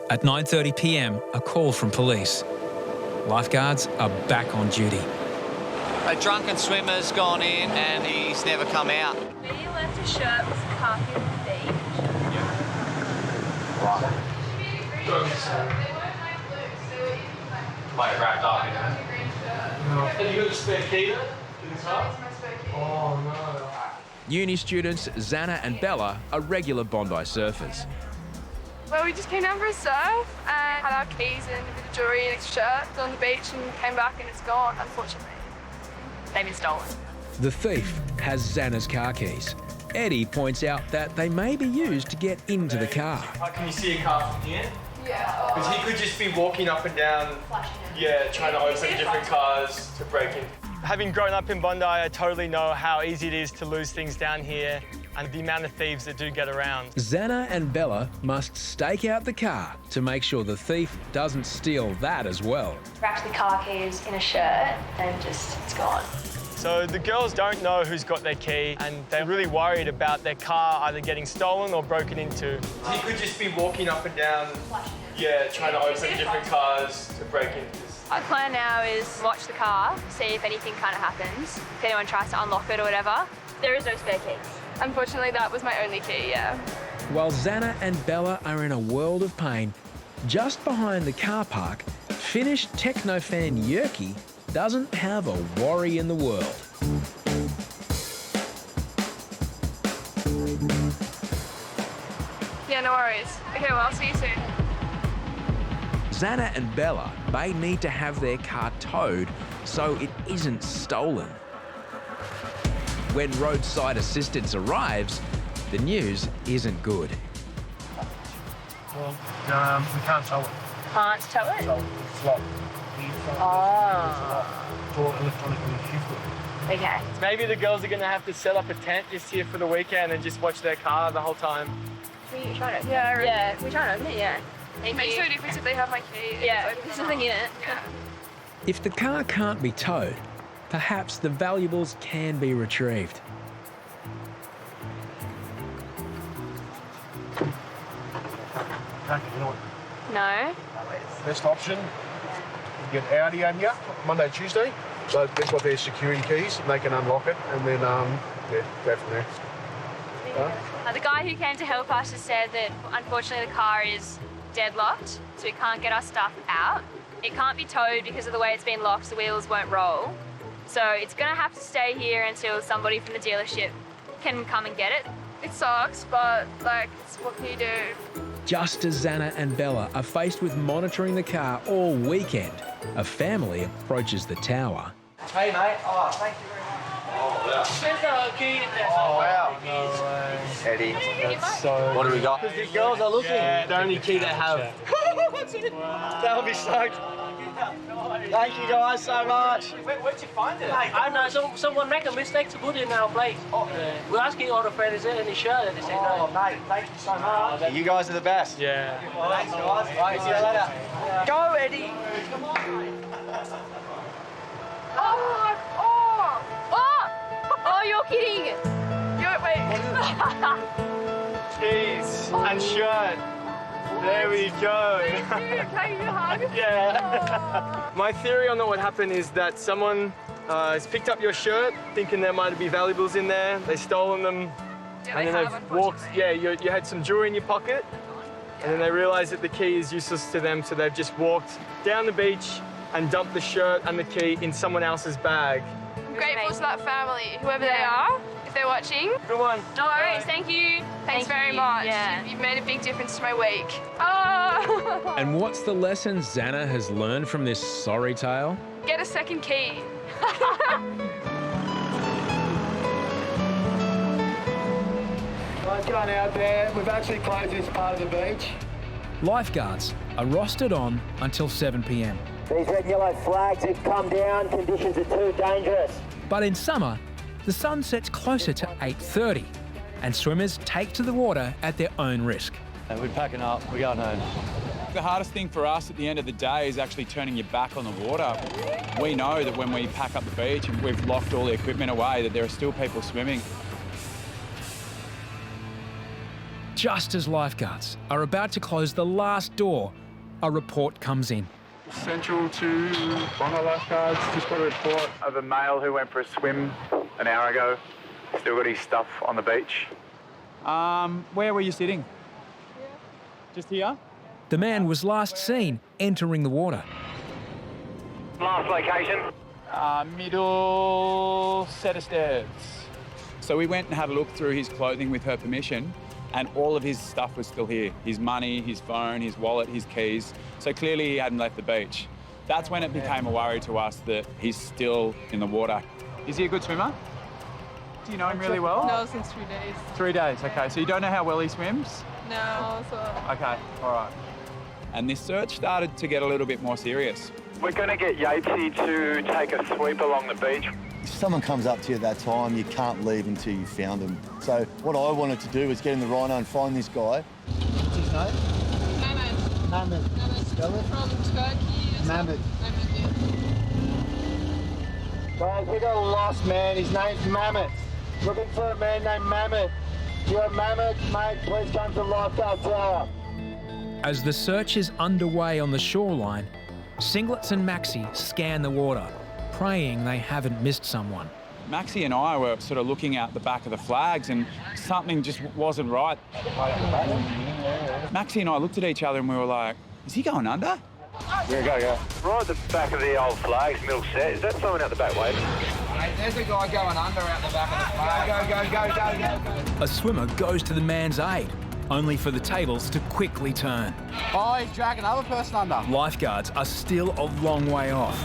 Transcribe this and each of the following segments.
At 9:30 p.m, a call from police. Lifeguards are back on duty. A drunken swimmer's gone in and he's never come out. We left a shirt with some khaki on the beach. Like wrapped up in it. No. Have you got a spare key to the car? Oh no. Uni students Xana and Bella are regular Bondi surfers. Well, we just came down for a surf and had our keys and a bit of jewellery and a shirt on the beach and came back and it's gone, unfortunately. They've been stolen. The thief has Xana's car keys. Eddie points out that they may be used to get into the car. Can you see a car from here? Yeah. Because he could just be walking up and down, trying to open different cars to break in. Having grown up in Bondi, I totally know how easy it is to lose things down here and the amount of thieves that do get around. Xana and Bella must stake out the car to make sure the thief doesn't steal that as well. Wrapped the car keys in a shirt and it's gone. So the girls don't know who's got their key and they're really worried about their car either getting stolen or broken into. He could just be walking up and down, trying to open different cars to break in. Our plan now is watch the car, see if anything kind of happens, if anyone tries to unlock it or whatever. There is no spare keys. Unfortunately, that was my only key, yeah. While Xana and Bella are in a world of pain, just behind the car park, Finnish techno fan Jyrki doesn't have a worry in the world. Yeah, no worries. Okay, well, I'll see you soon. Xana and Bella may need to have their car towed so it isn't stolen. When roadside assistance arrives, the news isn't good. Well, we can't tow it. Can't tow it? It's locked. Door electronically shifted. Okay. Maybe the girls are going to have to set up a tent just here for the weekend and just watch their car the whole time. We try to open it? Yeah, we try to open it, yeah. It makes no difference if they have my key. Yeah, there's nothing in it. Yeah. If the car can't be towed, perhaps the valuables can be retrieved. Okay, you know what? No. Best option, you get Audi on you Monday, Tuesday. So they've got their security keys and they can unlock it and then, go from there. The guy who came to help us has said that unfortunately the car is deadlocked, so we can't get our stuff out. It can't be towed because of the way it's been locked, the wheels won't roll. So it's gonna have to stay here until somebody from the dealership can come and get it. It sucks, but what can you do? Just as Xana and Bella are faced with monitoring the car all weekend, a family approaches the tower. Hey mate, thank you very much. Oh, wow. No way. Eddie. That's so... What do we got? Because the girls are looking. Yeah, the only key they have. That'll be stoked. Thank you guys so much. Where'd you find it? I know someone make a mistake to put it in our place. Oh. We're asking all the friends, is there any shirt? And they say no. Mate, thank you so much. You guys are the best. Yeah. Thanks guys. Right, see you later. Go Eddie. Oh, you're kidding! Wait. Keys and shirt. There we go. Can I give you a hug? Yeah. My theory on what happened is that someone has picked up your shirt thinking there might be valuables in there. They've stolen them. Yeah, and then they've walked. Yeah, you had some jewelry in your pocket. And then they realised that the key is useless to them, so they've just walked down the beach and dumped the shirt and the key in someone else's bag. I'm grateful to that family, whoever they are, if they're watching. Good one. No worries, thank you. Thanks very much. Yeah. You've made a big difference to my week. Oh. And what's the lesson Xana has learned from this sorry tale? Get a second key. Right, going out there, we've actually closed this part of the beach. Lifeguards are rostered on until 7 p.m. These red and yellow flags have come down. Conditions are too dangerous. But in summer, the sun sets closer to 8:30 and swimmers take to the water at their own risk. We're packing up, we're going home. The hardest thing for us at the end of the day is actually turning your back on the water. We know that when we pack up the beach and we've locked all the equipment away, that there are still people swimming. Just as lifeguards are about to close the last door, a report comes in. Central to Bondi Lifeguards. Just got a report of a male who went for a swim an hour ago. Still got his stuff on the beach. Where were you sitting? Here. Just here? The man was last seen entering the water. Last location. Middle set of stairs. So we went and had a look through his clothing with her permission, and all of his stuff was still here. His money, his phone, his wallet, his keys. So clearly he hadn't left the beach. That's when it became a worry to us that he's still in the water. Is he a good swimmer? Do you know him really well? No, since 3 days. 3 days, okay. So you don't know how well he swims? No, so. Okay, all right. And this search started to get a little bit more serious. We're going to get Yatesy to take a sweep along the beach. If someone comes up to you at that time, you can't leave until you found them. So what I wanted to do was get in the Rhino and find this guy. What's his name? Mehmet. From Turkey. Mehmet. Guys, we got a lost man. His name's Mehmet. Looking for a man named Mehmet. If you're Mehmet, mate, please come to Lifeguard Tower. As the search is underway on the shoreline, Singlets and Maxi scan the water, praying they haven't missed someone. Maxi and I were sort of looking out the back of the flags and something just wasn't right. Maxi and I looked at each other and we were like, is he going under? Yeah, go. Right at the back of the old flags, middle set. Is that someone out the back waving? Mate, there's a guy going under out the back of the flag. A swimmer goes to the man's aid, only for the tables to quickly turn. Oh, he's dragging another person under. Lifeguards are still a long way off.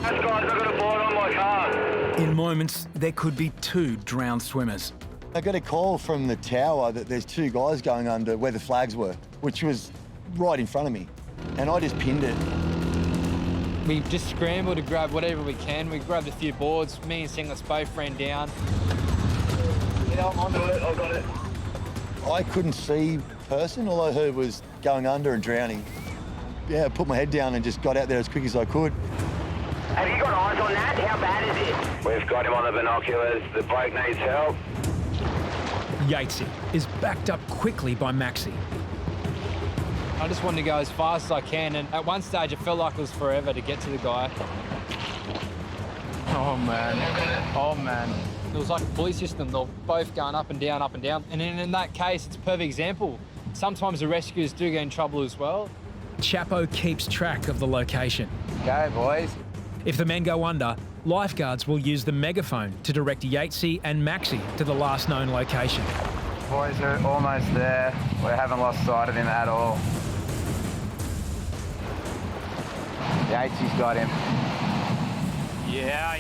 Those guys are going to board on my car. In moments, there could be 2 drowned swimmers. I got a call from the tower that there's 2 guys going under where the flags were, which was right in front of me. And I just pinned it. We just scrambled to grab whatever we can. We grabbed a few boards. Me and Singlets both ran down. Yeah, I'm onto it. I got it. I couldn't see person. All I heard was going under and drowning. Yeah, I put my head down and just got out there as quick as I could. Have you got eyes on that? How bad is it? We've got him on the binoculars. The bloke needs help. Yatesy is backed up quickly by Maxi. I just wanted to go as fast as I can, and at one stage it felt like it was forever to get to the guy. Oh, man. It was like a pulley system. They were both going up and down, up and down. And in that case, it's a perfect example. Sometimes the rescuers do get in trouble as well. Hoppo keeps track of the location. Go, boys. If the men go under, lifeguards will use the megaphone to direct Yatesy and Maxi to the last known location. Boys are almost there. We haven't lost sight of him at all. Yatesy's got him. Yeah.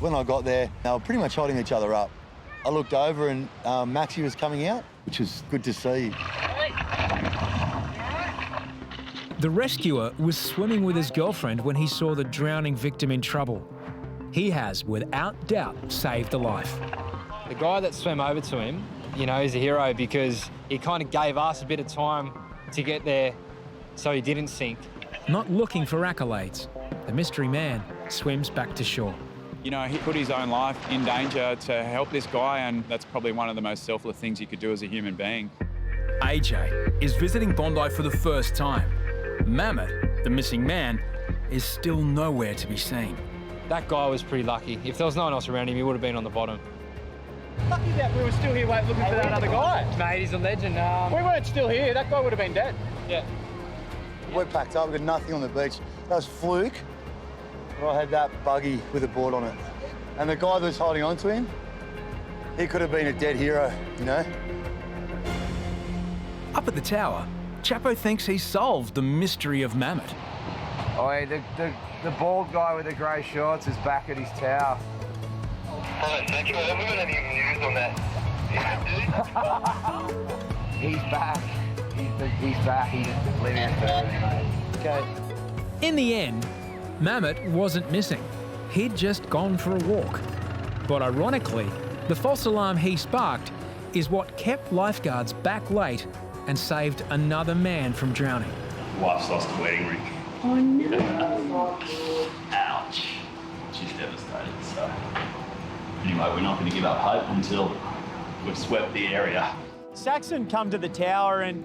When I got there, they were pretty much holding each other up. I looked over and Maxi was coming out, which was good to see. The rescuer was swimming with his girlfriend when he saw the drowning victim in trouble. He has, without doubt, saved a life. The guy that swam over to him, he's a hero because he kind of gave us a bit of time to get there so he didn't sink. Not looking for accolades, the mystery man swims back to shore. He put his own life in danger to help this guy, and that's probably one of the most selfless things you could do as a human being. AJ is visiting Bondi for the first time. Mehmet, the missing man, is still nowhere to be seen. That guy was pretty lucky. If there was no one else around him, he would have been on the bottom. Lucky that we were still here looking for that other guy. Mate, he's a legend. We weren't still here. That guy would have been dead. Yeah. We're packed up, we've got nothing on the beach. That was fluke. I had that buggy with a board on it. And the guy that was holding on to him, he could have been a dead hero, Up at the tower, Hoppo thinks he's solved the mystery of Mehmet. Oi, the bald guy with the grey shorts is back at his tower. Oh, thank you. I haven't got any news on that. He's back. He's back. He's living in Perth, mate. Okay. In the end, Mehmet wasn't missing. He'd just gone for a walk. But ironically, the false alarm he sparked is what kept lifeguards back late and saved another man from drowning. Wife's lost a wedding ring. Oh no. Ouch. She's devastated, so. Anyway, we're not going to give up hope until we've swept the area. Saxon come to the tower, and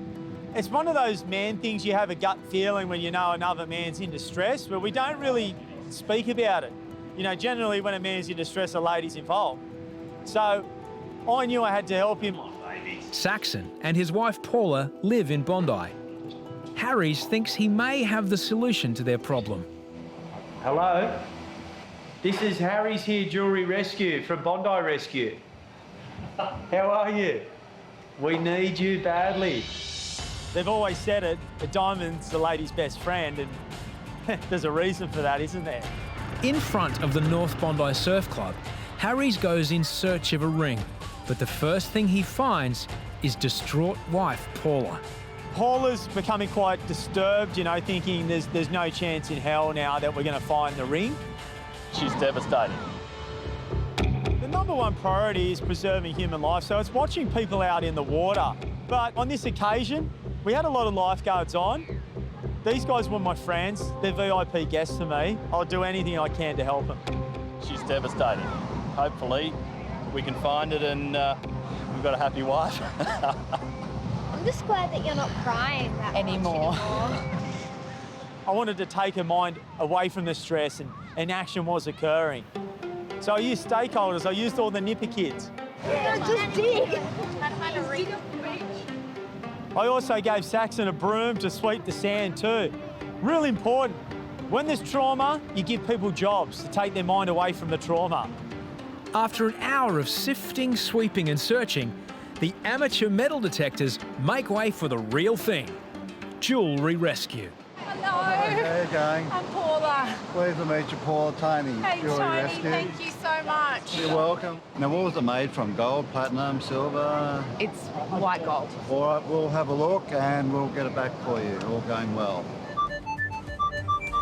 it's one of those man things you have a gut feeling when you know another man's in distress, but we don't really speak about it. You know, generally when a man's in distress, a lady's involved. So I knew I had to help him. Saxon and his wife Paula live in Bondi. Harries thinks he may have the solution to their problem. Hello, this is Harries here, Jewellery Rescue from Bondi Rescue. How are you? We need you badly. They've always said it, a diamond's the lady's best friend, and there's a reason for that, isn't there? In front of the North Bondi Surf Club, Harries goes in search of a ring, but the first thing he finds is distraught wife Paula. Paula's becoming quite disturbed, you know, thinking there's no chance in hell now that we're going to find the ring. She's devastated. The number one priority is preserving human life, so it's watching people out in the water. But on this occasion, we had a lot of lifeguards on. These guys were my friends. They're VIP guests to me. I'll do anything I can to help them. She's devastated. Hopefully, we can find it and we've got a happy wife. I'm just glad that you're not crying that anymore. I wanted to take her mind away from the stress, and action was occurring. So I used stakeholders, I used all the nipper kids. Yeah, just dig. I also gave Saxon a broom to sweep the sand too. Really important. When there's trauma, you give people jobs to take their mind away from the trauma. After an hour of sifting, sweeping and searching, the amateur metal detectors make way for the real thing, Jewellery Rescue. Hello. How are you going? I'm Paula. Pleased to meet you, Paula. Tony. Hey, Jewellery Tony, Rescue. thank you so much. You're welcome. Now, what was it made from? Gold, platinum, silver? It's white gold. All right, we'll have a look and we'll get it back for you. All going well.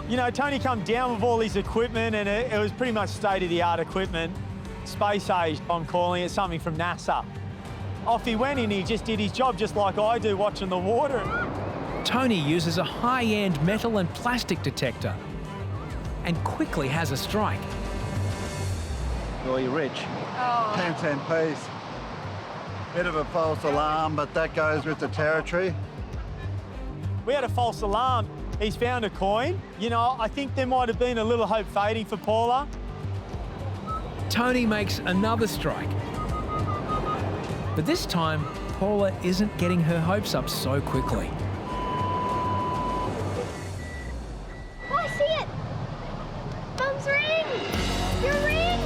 You know, Tony come down with all his equipment, and it was pretty much state-of-the-art equipment. Space age, I'm calling it, something from NASA. Off he went, and he just did his job just like I do, watching the water. Tony uses a high-end metal and plastic detector and quickly has a strike. Oh, you're rich. Oh. 10 cent piece. Bit of a false alarm, but that goes with the territory. We had a false alarm. He's found a coin. You know, I think there might have been a little hope fading for Paula. Tony makes another strike. But this time, Paula isn't getting her hopes up so quickly. Oh, I see it! Mum's ring! Your ring!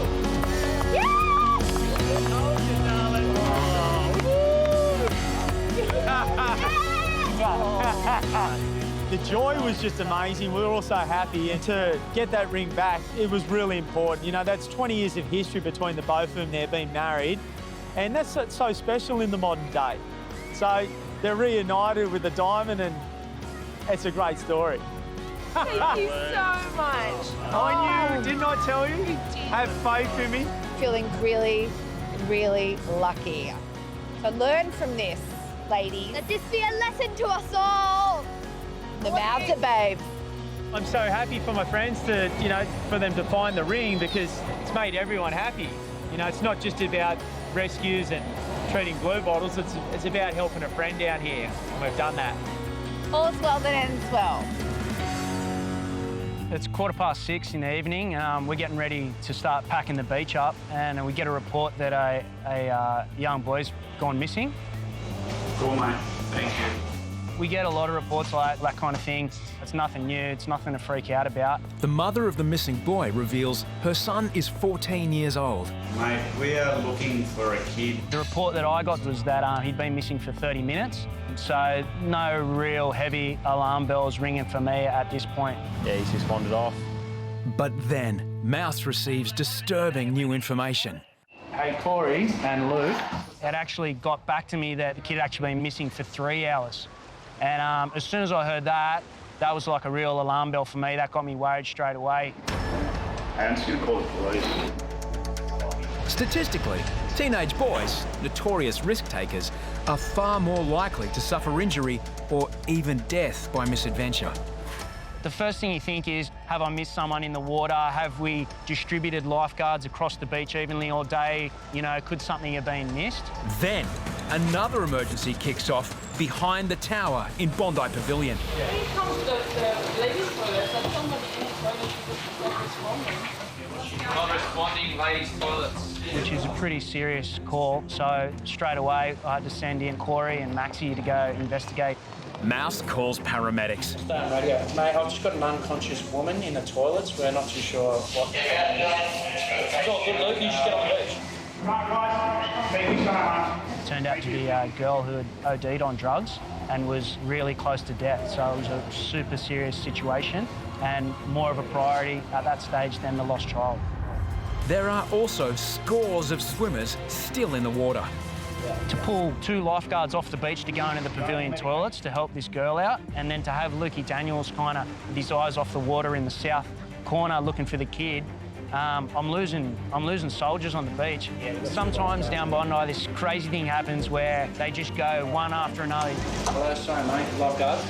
The joy was just amazing. We were all so happy, and to get that ring back, it was really important. You know, that's 20 years of history between the both of them. They've been married, and that's so special in the modern day. So they're reunited with the diamond, and it's a great story. Thank you so much. I knew, didn't I tell you? Have faith in me. Feeling really, really lucky. So learn from this, ladies. Let this be a lesson to us all. The mouths are babes. I'm so happy for my friends to, you know, for them to find the ring, because it's made everyone happy. You know, it's not just about rescues and treating blue bottles, it's about helping a friend down here, and we've done that. All's well that ends well. It's 6:15 in the evening. We're getting ready to start packing the beach up, and we get a report that a young boy's gone missing. Cool, mate. Thank you. We get a lot of reports like that kind of thing. It's nothing new, it's nothing to freak out about. The mother of the missing boy reveals her son is 14 years old. Mate, we are looking for a kid. The report that I got was that he'd been missing for 30 minutes, so no real heavy alarm bells ringing for me at this point. Yeah, he's just wandered off. But then, Mouse receives disturbing new information. Hey, Corey and Luke. It actually got back to me that the kid had actually been missing for 3 hours. And as soon as I heard that, that was like a real alarm bell for me. That got me worried straight away. I'm just going to call the police. Statistically, teenage boys, notorious risk takers, are far more likely to suffer injury or even death by misadventure. The first thing you think is, have I missed someone in the water? Have we distributed lifeguards across the beach evenly all day? You know, could something have been missed? Then, another emergency kicks off behind the tower in Bondi Pavilion. When it comes to the ladies' toilets, I don't have any toilets. Not responding, ladies' toilets. Which is a pretty serious call. So straight away, I had to send in Corey and Maxi to go investigate. Mouse calls paramedics. Stay on radio. Mate, I've just got an unconscious woman in the toilets. We're not too sure what. It's all good, Luke. You just get on the beach. It turned out to be a girl who had OD'd on drugs and was really close to death. So it was a super serious situation and more of a priority at that stage than the lost child. There are also scores of swimmers still in the water. To pull 2 lifeguards off the beach to go into the pavilion toilets to help this girl out, and then to have Lukey Daniels kind of with his eyes off the water in the south corner looking for the kid. I'm losing soldiers on the beach. Sometimes down Bondi, this crazy thing happens where they just go one after another. Hello, sorry mate, lifeguard.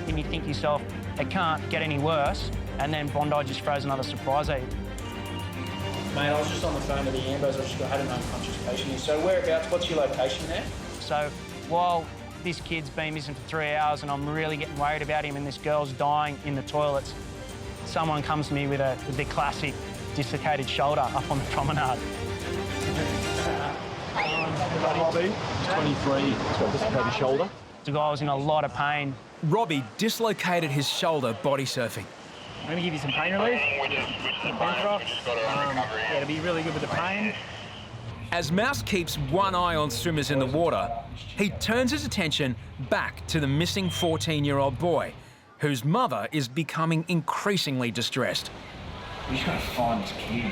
And you think to yourself, it can't get any worse, and then Bondi just throws another surprise at you. Mate, I was just on the phone to the ambos. I just had an unconscious patient here. So whereabouts, what's your location there? So while this kid's been missing for 3 hours and I'm really getting worried about him and this girl's dying in the toilets, someone comes to me with the classic dislocated shoulder up on the promenade. Robbie, 23, he's got dislocated shoulder. The guy was in a lot of pain. Robbie dislocated his shoulder body surfing. I'm going to give you some pain relief, some Benthrox. Yeah, it'll be really good with the pain. As Mouse keeps one eye on swimmers in the water, he turns his attention back to the missing 14-year-old boy, whose mother is becoming increasingly distressed. We just got to find this kid.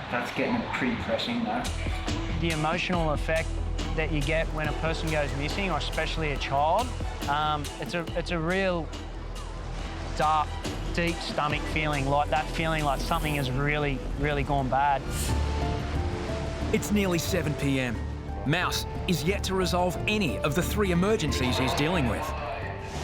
That's getting pretty pressing now. The emotional effect that you get when a person goes missing, or especially a child, it's a real dark, deep stomach feeling, like that feeling like something has really, really gone bad. It's nearly 7 p.m. Mouse is yet to resolve any of the 3 emergencies he's dealing with.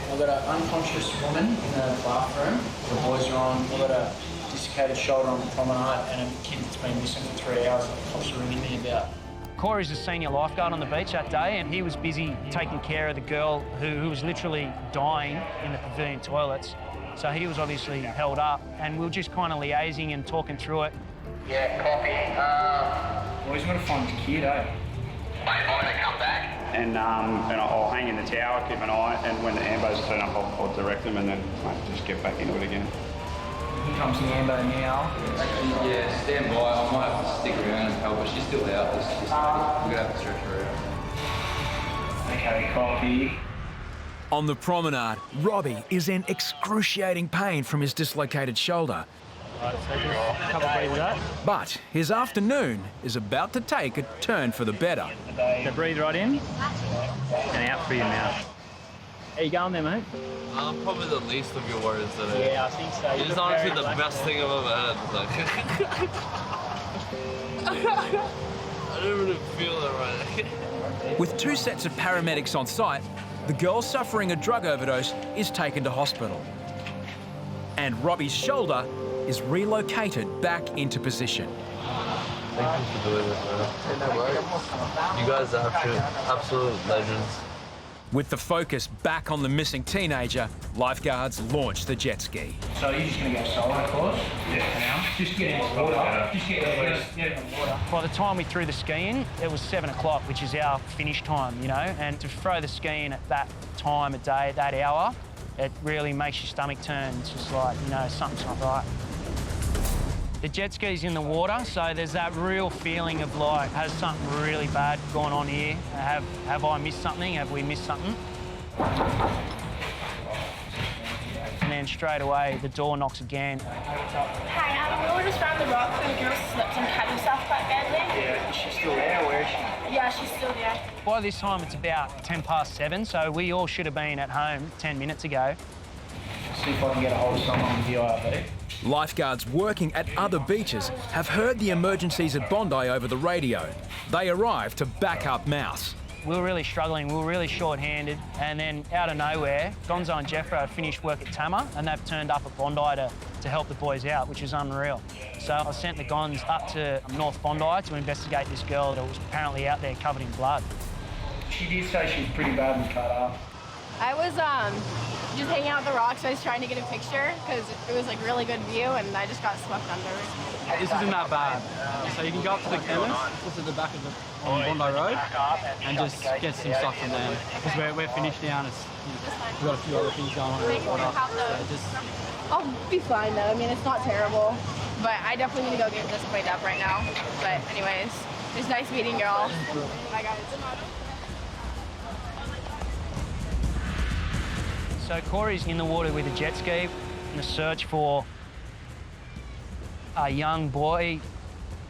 I've got an unconscious woman in the bathroom. The boys are on. I've got a dislocated shoulder on the promenade and a kid that's been missing for 3 hours that the cops are ringing me about. Corey's a senior lifeguard on the beach that day, and he was busy taking care of the girl who was literally dying in the pavilion toilets. So he was obviously held up, and we were just kind of liaising and talking through it. Yeah, copy. Well, he's got to find the kid, eh? Mate, I'm going to come back. And I'll hang in the tower, keep an eye, and when the ambos turn up, I'll direct them and then just get back into it again. Here comes the ambo now. Actually, yeah, stand by. I might have to stick around and help, but she's still out. We're going to have to stretch her out. Okay, copy. On the promenade, Robbie is in excruciating pain from his dislocated shoulder. Right, so just a couple of breaths out. But his afternoon is about to take a turn for the better. So breathe right in and out through your mouth. How you going there, mate? Probably the least of your worries today. Yeah, I think so. It is honestly the best thing I've ever had. Like, I don't really feel that right. With 2 sets of paramedics on site, the girl suffering a drug overdose is taken to hospital. And Robbie's shoulder is relocated back into position. Thank you for doing this, man. Hey, no worries. You guys are absolute legends. With the focus back on the missing teenager, lifeguards launch the jet ski. So you're just going to go solo, of course? Yeah. Now, just get in the water. Just get in the water. By the time we threw the ski in, it was 7 o'clock, which is our finish time, you know, and to throw the ski in at that time of day, at that hour, it really makes your stomach turn. It's just like, you know, something's not right. The jet ski's in the water, so there's that real feeling of like, has something really bad going on here? Have I missed something? Have we missed something? And then straight away, the door knocks again. Hey, we were just around the rock and the girl slipped and cut herself quite badly. Yeah, is she still there? Where is she? Yeah, she's still there. By this time, it's about 7:10, so we all should have been at home 10 minutes ago. See if I can get a hold of someone with the IRB. Lifeguards working at other beaches have heard the emergencies at Bondi over the radio. They arrive to back up Mouse. we were really struggling, we were really short-handed, and then out of nowhere, Gonzo and Jeffro had finished work at Tama, and they've turned up at Bondi to help the boys out, which is unreal. So I sent the Gons up to North Bondi to investigate this girl that was apparently out there covered in blood. She did say she was pretty badly cut up. I was just hanging out with the rocks. I was trying to get a picture because it was like really good view, and I just got swept under. This isn't that bad. So you can go up to the chemist, just at the back of the on Bondi Road, and just get some stuff from them. Because we're finished now, and we've got a few other things going on. I'll be fine though. I mean, it's not terrible, but I definitely need to go get this cleaned up right now. But anyways, it's nice meeting you all. Bye guys. So Corey's in the water with a jet ski in a search for a young boy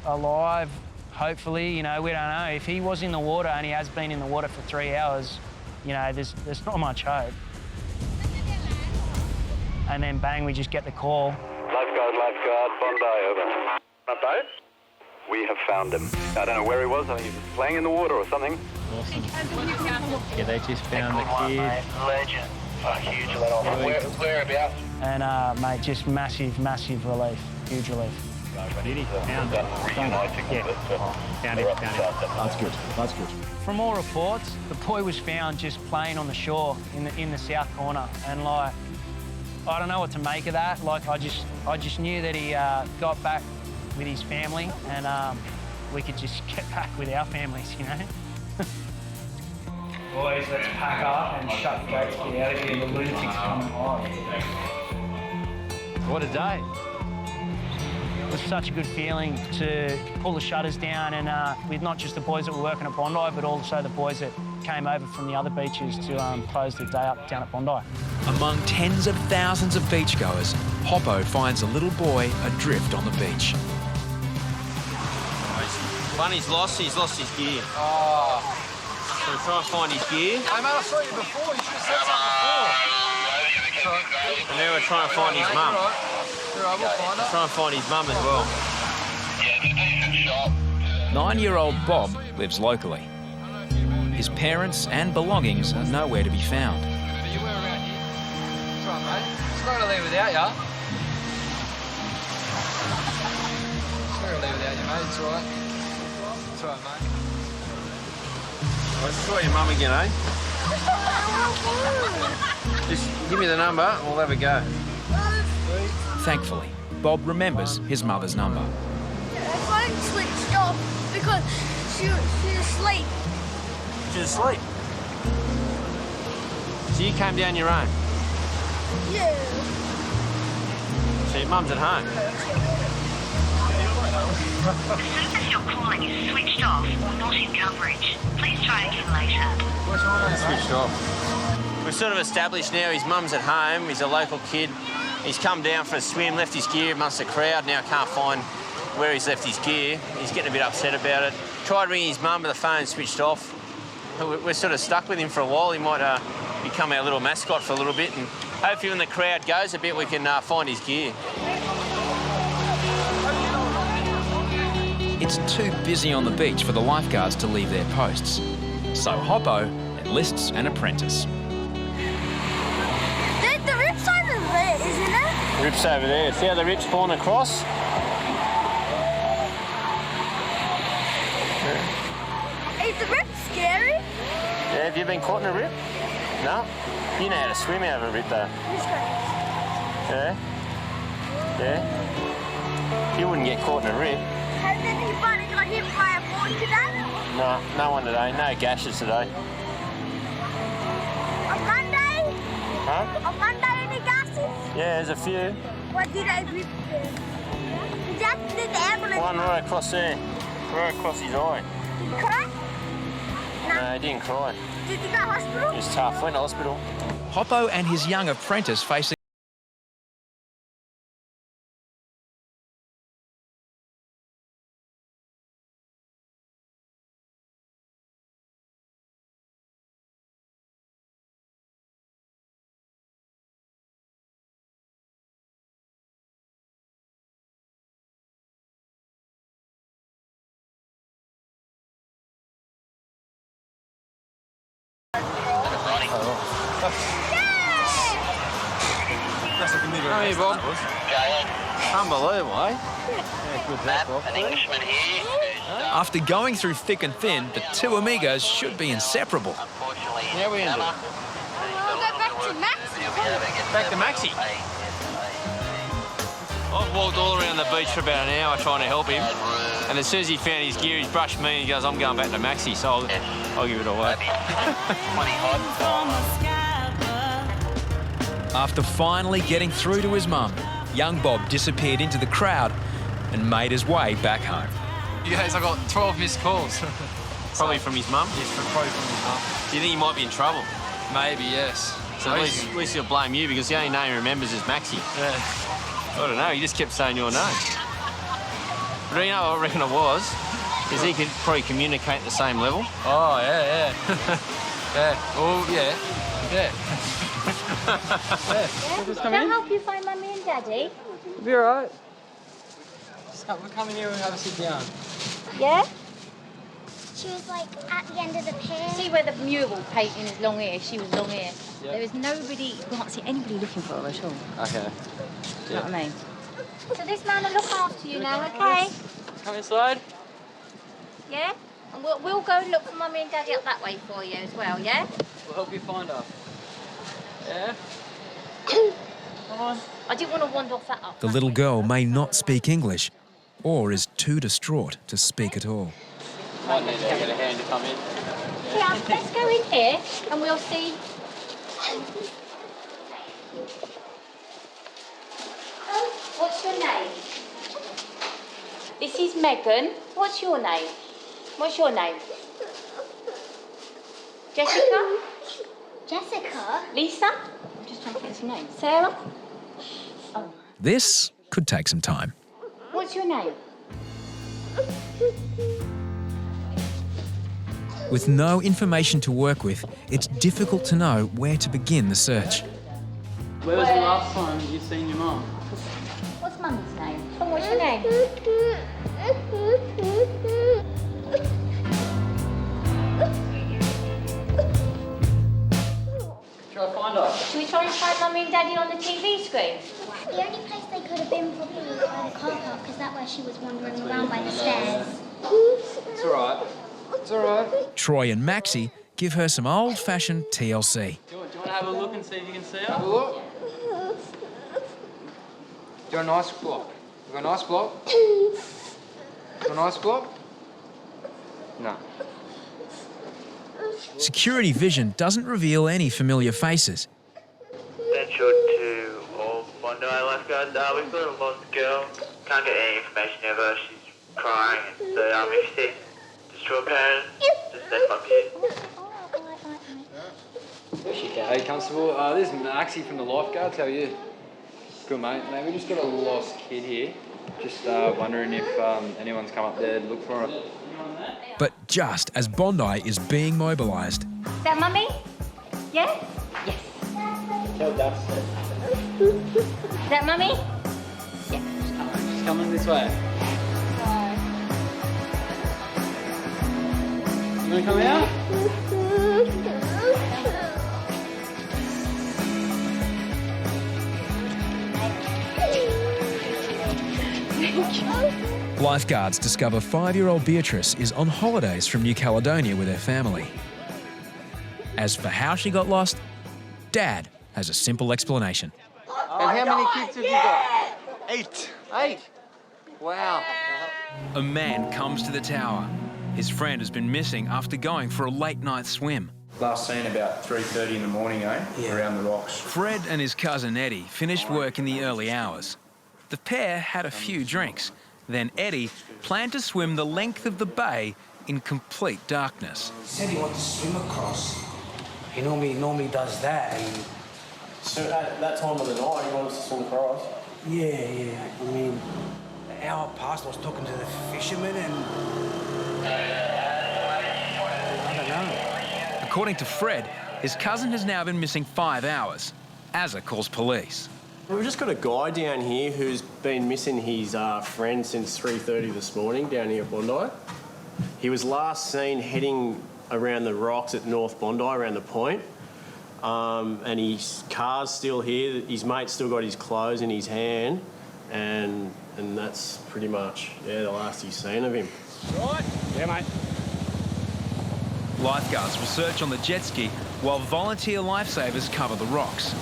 alive, hopefully. You know, we don't know. If he was in the water and he has been in the water for 3 hours, you know, there's not much hope. And then bang, we just get the call. Lifeguard, Bondi, over. A boat? We have found him. I don't know where he was. I think he was playing in the water or something. Awesome. Yeah, they just found the kid. Legend. A huge let off. Whereabouts? And, mate, just massive, massive relief. Huge relief. Did he? Found him. Yeah. Found him. That's good. That's good. From all reports, the boy was found just playing on the shore in the south corner. And, like, I don't know what to make of that. Like, I just knew that he got back with his family, and we could just get back with our families, you know? Boys, let's pack up and shut the gates, get out of here. The lunatics coming live. What a day. It was such a good feeling to pull the shutters down, and with not just the boys that were working at Bondi, but also the boys that came over from the other beaches to close the day up down at Bondi. Among tens of thousands of beachgoers, Hoppo finds a little boy adrift on the beach. Bunny's lost his gear. Oh. So we're trying to find his gear. Hey, mate, I saw you before. You should have said something before. And now we're trying to find his mum. Alright, we'll find her. Trying to find his mum as well. 9-year-old Bob lives locally. His parents and belongings are nowhere to be found. You were around here. That's right, mate. It's not going to leave without you. It's not going to leave without you, mate. It's all right. It's all right, mate. Let's try your mum again, eh? Just give me the number, we'll have a go. Thankfully, Bob remembers his mother's number. Her phone switched off because she's asleep. She's asleep? So you came down your own? Yeah. So your mum's at home? The service you're calling is switched off or not in coverage. Please try again later. Switched off. We've sort of established now his mum's at home. He's a local kid. He's come down for a swim, left his gear amongst the crowd. Now can't find where he's left his gear. He's getting a bit upset about it. Tried ringing his mum, but the phone's switched off. We're sort of stuck with him for a while. He might become our little mascot for a little bit, and hopefully when the crowd goes a bit, we can find his gear. It's too busy on the beach for the lifeguards to leave their posts. So Hoppo enlists an apprentice. The rip's over there, isn't it? The rip's over there. See how the rip's pulling across? Is the rip scary? Yeah, have you been caught in a rip? No? You know how to swim out of a rip though. Yeah? Yeah? You wouldn't get caught in a rip. Has anybody got hit by a board today? No, no one today. No gashes today. On Monday? Huh? On Monday, any gasses? Yeah, there's a few. What did I rip there? Is that the ambulance? One right across there. Right across his eye. Did he cry? No, he didn't cry. Did he go to hospital? He was tough. Went to hospital. Hoppo and his young apprentice face How are you, Bob? Unbelievable, eh? An Englishman here. After going through thick and thin, the two amigos should be inseparable. How we ended? We'll go back to Maxi. Back to Maxi. I've walked all around the beach for about an hour trying to help him, and as soon as he found his gear, he's brushed me and he goes, I'm going back to Maxi, so I'll give it away. After finally getting through to his mum, young Bob disappeared into the crowd and made his way back home. Yes, I got 12 missed calls. Probably from his mum? Yes, probably from his mum. Do you think he might be in trouble? Maybe, yes. So at least he'll blame you because the only name he remembers is Maxi. Yeah. I don't know, he just kept saying your name. But you know what I reckon it was? Is he could probably communicate at the same level. Oh, yeah. Yeah. Oh, yeah. Yeah. Can I help you find Mummy and Daddy? Be all right. We'll come in here and have a sit down. Yeah? She was like at the end of the pier. See where the mural painting is long here? She was long here. Yep. There is nobody, you can't see anybody looking for her at all. Okay. You know what I mean? So this man will look after you now, okay? Come inside. Yeah? And we'll go and look for Mummy and Daddy up that way for you as well, yeah? We'll help you find her. Yeah? Come on. I didn't want to wander off that up. The little girl may not speak English or is too distraught to speak at all. Might need to get a hand to come in. Yeah, let's go in here and we'll see. What's your name? This is Megan. What's your name? What's your name? Jessica? Jessica? Lisa? I'm just trying to get some names. Sarah? Oh. This could take some time. What's your name? With no information to work with, it's difficult to know where to begin the search. Where was the last time you seen your mum? What's Mummy's name? And what's your name? Try to find her. Should we try and find Mummy and Daddy on the TV screen? The only place they could have been probably was by the car park because that's where she was wandering around by the stairs. It's all right. It's all right. Troy and Maxi give her some old-fashioned TLC. Do you want to have a look and see if you can see her? Have a look. Do a nice block. You got a nice block? Got a nice block? No. Security vision doesn't reveal any familiar faces. Ventured to all Bondi Lifeguards. We've got a lost girl. Can't get any information of her. She's crying. So if you see distraught parents, just step up here. Hey, Constable. This is Maxi from the Lifeguards. How are you? Good, mate. Mate, we just got a lost kid here. Just wondering if anyone's come up there to look for her. But just as Bondi is being mobilised, Is that Mummy? Yeah? Yes. Is that Mummy? Yeah. She's coming this way. You want to come out? lifeguards discover 5-year-old Beatrice is on holidays from New Caledonia with her family. As for how she got lost, Dad has a simple explanation. And how many kids have you got? 8. 8? Wow. A man comes to the tower. His friend has been missing after going for a late-night swim. Last seen about 3:30 in the morning, around the rocks. Fred and his cousin Eddie finished work in the early hours. The pair had a few drinks. Then Eddie planned to swim the length of the bay in complete darkness. He said he wanted to swim across. He normally does that. And so at that time of the night, he wanted to swim across? Yeah. I mean, an hour passed, I was talking to the fishermen and... I don't know. According to Fred, his cousin has now been missing 5 hours. Azza calls police. We've just got a guy down here who's been missing his friend since 3:30 this morning down here at Bondi. He was last seen heading around the rocks at North Bondi, around the point. and his car's still here. His mate's still got his clothes in his hand, and that's pretty much, the last he's seen of him. Right? Yeah, mate. Lifeguards will search on the jet ski while volunteer lifesavers cover the rocks.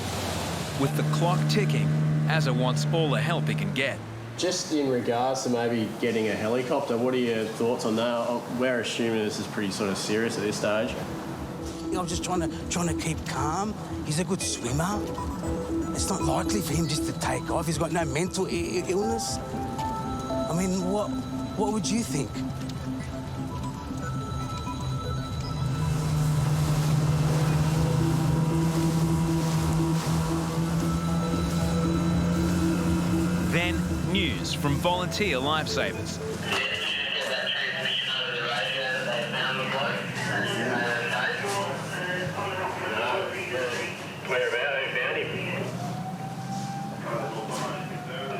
With the clock ticking, Azza wants all the help he can get. Just in regards to maybe getting a helicopter, what are your thoughts on that? We're assuming this is pretty sort of serious at this stage. I'm just trying to keep calm. He's a good swimmer. It's not likely for him just to take off. He's got no mental illness. I mean, what would you think? Then, news from volunteer lifesavers.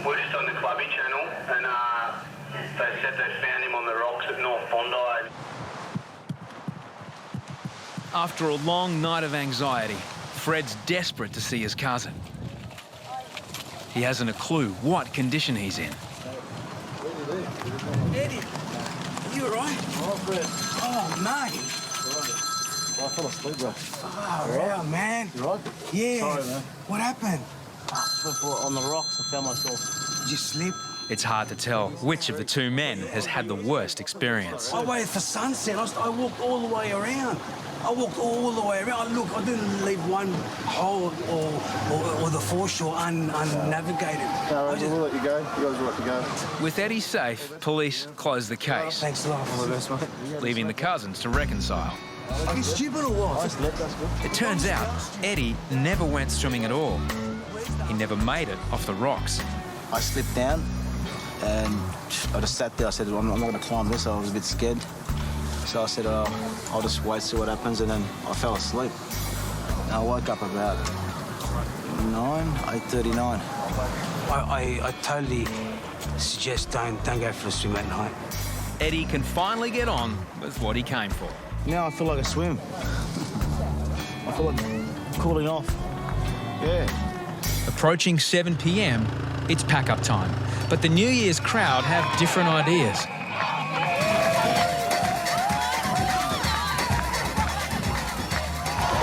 We're just on the Clubby channel, and they said they found him on the rocks at North Bondi. After a long night of anxiety, Fred's desperate to see his cousin. He hasn't a clue what condition he's in. Eddie, you all right? Oh, Fred. Oh, mate. I fell asleep, bro. Oh, wow, man. You right? Yeah. Sorry, man. What happened? On the rocks, I found myself. Did you slip? It's hard to tell which of the two men has had the worst experience. I waited for sunset. I walked all the way around. Look, I didn't leave one hole or the foreshore unnavigated. No, we'll let you go. You guys will let you go. With Eddie safe, police close the case. Thanks a lot. All the best, mate. Leaving the cousins to reconcile. Fucking stupid or what? I slept, that's good. It turns out Eddie never went swimming at all. He never made it off the rocks. I slipped down and I just sat there. I said, I'm not going to climb this. I was a bit scared. So I said, I'll just wait, see what happens, and then I fell asleep. And I woke up about 8:39. I totally suggest don't go for a swim at night. Eddie can finally get on with what he came for. Now I feel like a swim. I feel like cooling off. Yeah. Approaching 7 p.m, it's pack-up time. But the New Year's crowd have different ideas.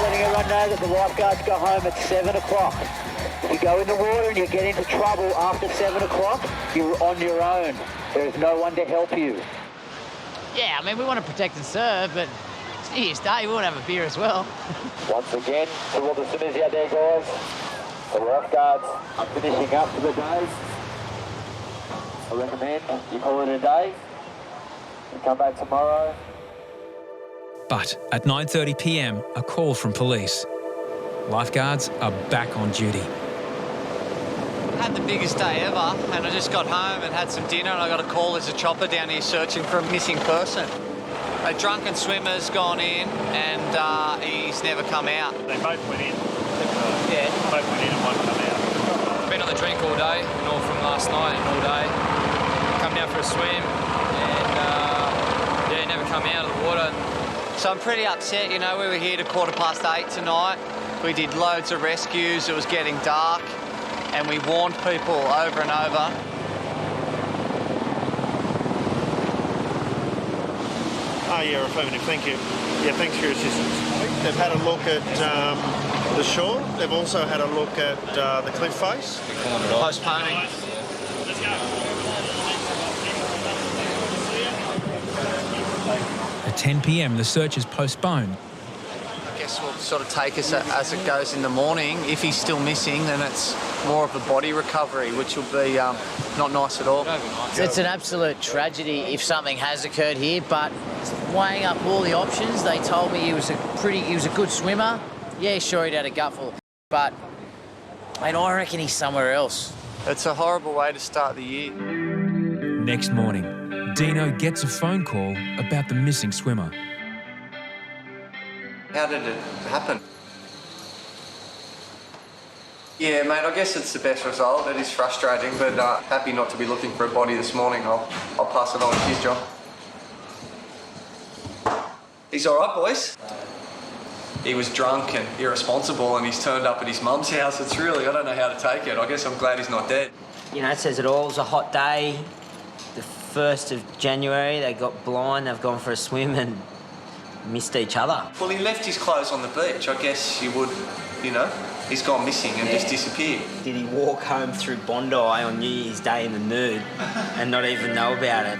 Letting everyone know that the lifeguards go home at 7 o'clock. If you go in the water and you get into trouble after 7 o'clock, you're on your own. There is no one to help you. Yeah, I mean, we want to protect and serve, but it's New Year's Day, we want to have a beer as well. Once again, to all the swimmers out there, guys, the lifeguards are finishing up for the day. I recommend you call it a day and come back tomorrow. But at 9:30 p.m, a call from police. Lifeguards are back on duty. Had the biggest day ever, and I just got home and had some dinner, and I got a call. There's a chopper down here searching for a missing person. A drunken swimmer's gone in, and he's never come out. They both went in. Yeah. Both went in and one come out. I've been on the drink all day, and all from last night and all day. Come down for a swim, and never come out of the water. So I'm pretty upset, you know. We were here to 8:15 tonight. We did loads of rescues. It was getting dark, and we warned people over and over. Oh, yeah, affirmative, thank you. Yeah, thanks for your assistance. They've had a look at the shore. They've also had a look at the cliff face. Postponing. At 10 p.m, the search is postponed. I guess we'll sort of take us as it goes in the morning. If he's still missing, then it's more of a body recovery, which will be not nice at all. It's an absolute tragedy if something has occurred here, but weighing up all the options, they told me he was a good swimmer. Yeah, sure, he'd had a gutful, but mate, I reckon he's somewhere else. It's a horrible way to start the year. Next morning, Deano gets a phone call about the missing swimmer. How did it happen? Yeah, mate, I guess it's the best result. It is frustrating, but happy not to be looking for a body this morning. I'll pass it on to his job. He's all right, boys. he was drunk and irresponsible and he's turned up at his mum's house. It's really, I don't know how to take it. I guess I'm glad he's not dead. You know, it says it all. It was a hot day. The 1st of January, they got blind, they've gone for a swim and missed each other. Well, he left his clothes on the beach. I guess you would, you know, he's gone missing and just disappeared. Did he walk home through Bondi on New Year's Day in the nude and not even know about it?